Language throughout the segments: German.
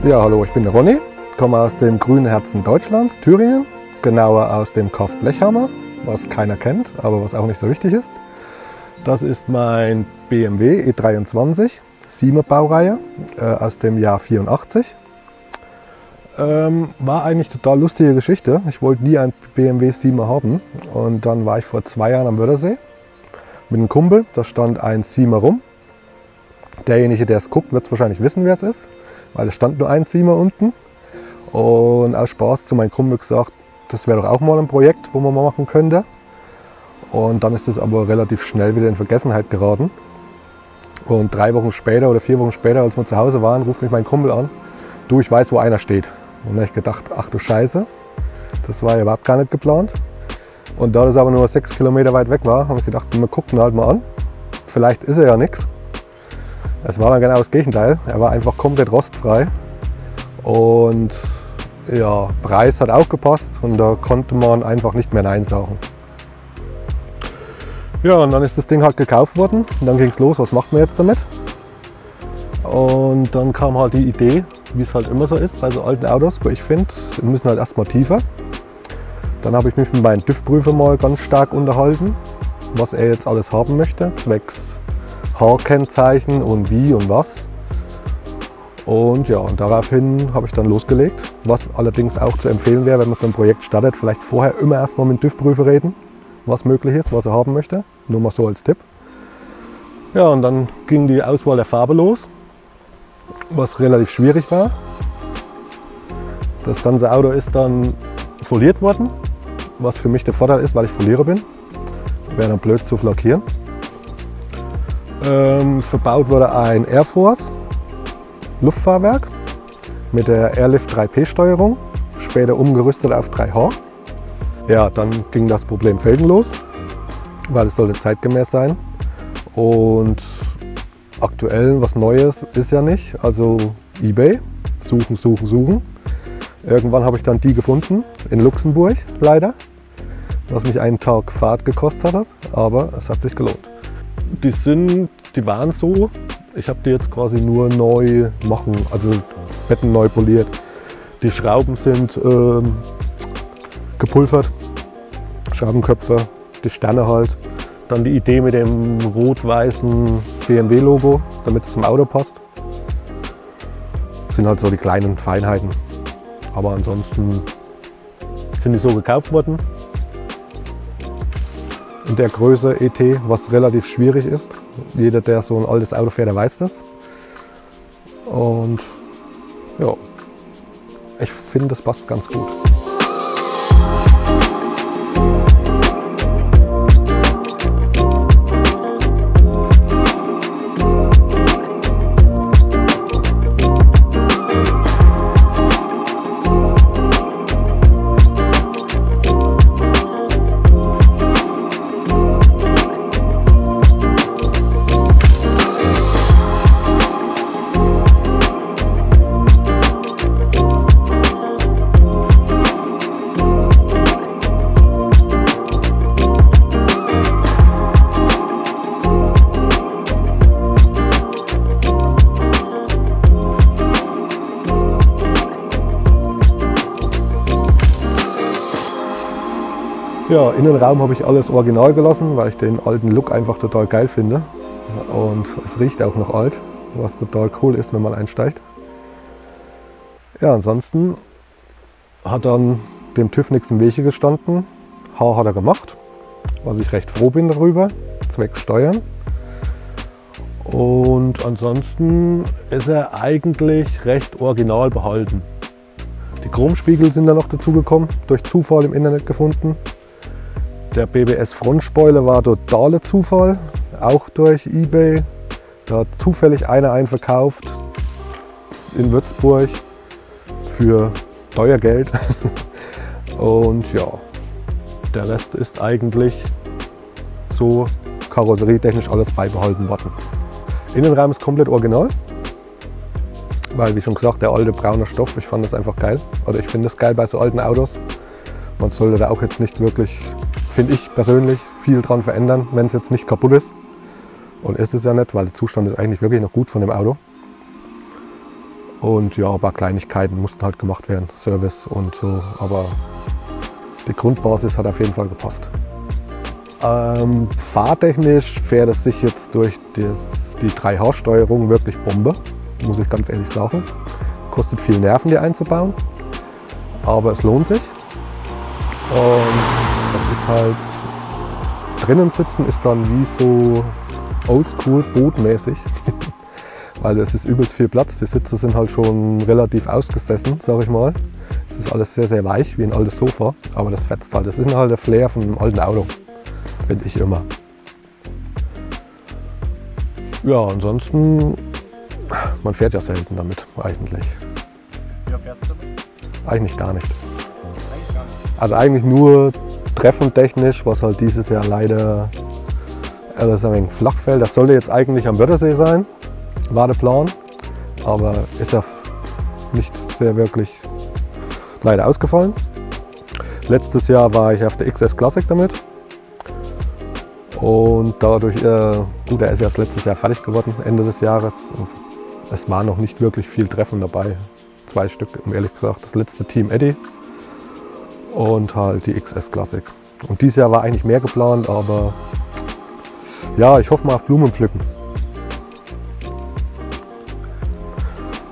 Ja, hallo, ich bin der Ronny, komme aus dem grünen Herzen Deutschlands, Thüringen, genauer aus dem Kaff Blechhammer, was keiner kennt, aber was auch nicht so wichtig ist. Das ist mein BMW E23, 7er Baureihe aus dem Jahr 84. War eigentlich total lustige Geschichte. Ich wollte nie einen BMW 7er haben und dann war ich vor 2 Jahren am Wörthersee mit einem Kumpel, da stand ein 7er rum. Derjenige, der es guckt, wird es wahrscheinlich wissen, wer es ist, weil es stand nur ein 7er unten. Und aus Spaß zu meinem Kumpel gesagt, das wäre doch auch mal ein Projekt, wo man mal machen könnte. Und dann ist es aber relativ schnell wieder in Vergessenheit geraten. Und 3 Wochen später oder 4 Wochen später, als wir zu Hause waren, ruft mich mein Kumpel an, du, ich weiß, wo einer steht. Und dann habe ich gedacht, ach du Scheiße, das war ja überhaupt gar nicht geplant. Und da das aber nur 6 Kilometer weit weg war, habe ich gedacht, wir gucken halt mal an. Vielleicht ist er ja nichts. Es war dann genau das Gegenteil. Er war einfach komplett rostfrei. Und ja, Preis hat auch gepasst und da konnte man einfach nicht mehr Nein sagen. Ja, und dann ist das Ding halt gekauft worden und dann ging es los, was macht man jetzt damit? Und dann kam halt die Idee, wie es halt immer so ist bei so alten Autos, wo ich finde, sie müssen halt erstmal tiefer. Dann habe ich mich mit meinem TÜV-Prüfer mal ganz stark unterhalten, was er jetzt alles haben möchte, zwecks H-Kennzeichen und wie und was. Und ja, und daraufhin habe ich dann losgelegt, was allerdings auch zu empfehlen wäre, wenn man so ein Projekt startet, vielleicht vorher immer erstmal mit dem TÜV-Prüfer reden, was möglich ist, was er haben möchte, nur mal so als Tipp. Ja, und dann ging die Auswahl der Farbe los, was relativ schwierig war. Das ganze Auto ist dann foliert worden, was für mich der Vorteil ist, weil ich Folierer bin. Wäre dann blöd zu lackieren. Verbaut wurde ein Air Force Luftfahrwerk mit der Airlift 3P Steuerung, später umgerüstet auf 3H. Ja, dann ging das Problem Felgen los, weil es sollte zeitgemäß sein. Und aktuell was Neues ist ja nicht, also eBay, suchen, suchen, suchen. Irgendwann habe ich dann die gefunden, in Luxemburg leider, was mich einen Tag Fahrt gekostet hat, aber es hat sich gelohnt. Die waren so, ich habe die jetzt quasi nur neu machen, also Betten neu poliert. Die Schrauben sind gepulvert, Schraubenköpfe, die Sterne halt. Dann die Idee mit dem rot-weißen BMW-Logo, damit es zum Auto passt. Das sind halt so die kleinen Feinheiten. Aber ansonsten sind die so gekauft worden. In der Größe ET, was relativ schwierig ist. Jeder, der so ein altes Auto fährt, der weiß das. Und ja, ich finde, das passt ganz gut. Ja, Innenraum habe ich alles original gelassen, weil ich den alten Look einfach total geil finde. Und es riecht auch noch alt, was total cool ist, wenn man einsteigt. Ja, ansonsten hat dann dem TÜV nichts im Wege gestanden. Haar hat er gemacht, was ich recht froh bin darüber, zwecks Steuern. Und ansonsten ist er eigentlich recht original behalten. Die Chromspiegel sind dann noch dazu gekommen, durch Zufall im Internet gefunden. Der BBS-Frontspoiler war totaler Zufall, auch durch eBay. Da hat zufällig einer einen verkauft in Würzburg für teuer Geld. Und ja, der Rest ist eigentlich so karosserietechnisch alles beibehalten worden. Innenraum ist komplett original, weil wie schon gesagt, der alte braune Stoff, ich fand das einfach geil. Oder ich finde es geil bei so alten Autos. Man sollte da auch jetzt nicht wirklich, finde ich persönlich, viel dran verändern, wenn es jetzt nicht kaputt ist. Und ist es ja nicht, weil der Zustand ist eigentlich wirklich noch gut von dem Auto. Und ja, ein paar Kleinigkeiten mussten halt gemacht werden, Service und so, aber die Grundbasis hat auf jeden Fall gepasst. Fahrtechnisch fährt es sich jetzt durch die 3H-Steuerung wirklich Bombe, muss ich ganz ehrlich sagen. Kostet viel Nerven, die einzubauen, aber es lohnt sich. Und es ist halt, drinnen sitzen ist dann wie so oldschool bootmäßig, weil es ist übelst viel Platz. Die Sitze sind halt schon relativ ausgesessen, sag ich mal. Es ist alles sehr, sehr weich, wie ein altes Sofa, aber das fetzt halt. Das ist halt der Flair von einem alten Auto, finde ich immer. Ja, ansonsten, man fährt ja selten damit, eigentlich. Wie fährst du damit? Eigentlich gar nicht. Eigentlich gar nicht. Also eigentlich nur treffentechnisch, was halt dieses Jahr leider alles ein wenig flach fällt. Das sollte jetzt eigentlich am Wörthersee sein, war der Plan, aber ist ja nicht sehr wirklich leider ausgefallen. Letztes Jahr war ich auf der XS Classic damit und dadurch, gut, er ist erst letztes Jahr fertig geworden, Ende des Jahres. Es war noch nicht wirklich viel Treffen dabei, 2 Stück, um ehrlich gesagt. Das letzte Team Eddy und halt die XS Classic. Und dieses Jahr war eigentlich mehr geplant, aber ja, ich hoffe mal auf Blumenpflücken.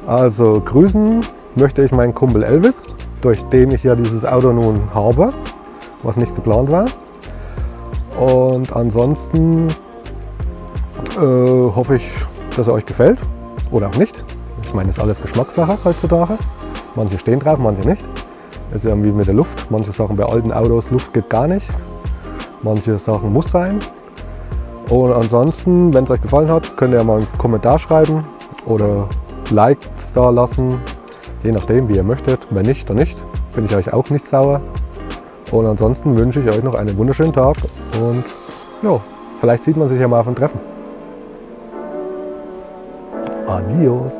Also grüßen möchte ich meinen Kumpel Elvis, durch den ich ja dieses Auto nun habe, was nicht geplant war. Und ansonsten hoffe ich, dass er euch gefällt oder auch nicht. Ich meine, das ist alles Geschmackssache heutzutage. Manche stehen drauf, manche nicht. Das ist ja wie mit der Luft. Manche sagen bei alten Autos, Luft geht gar nicht. Manche Sachen muss sein. Und ansonsten, wenn es euch gefallen hat, könnt ihr mal einen Kommentar schreiben oder Likes da lassen. Je nachdem, wie ihr möchtet. Wenn nicht, dann nicht. Bin ich euch auch nicht sauer. Und ansonsten wünsche ich euch noch einen wunderschönen Tag. Und ja, vielleicht sieht man sich ja mal auf dem Treffen. Adios.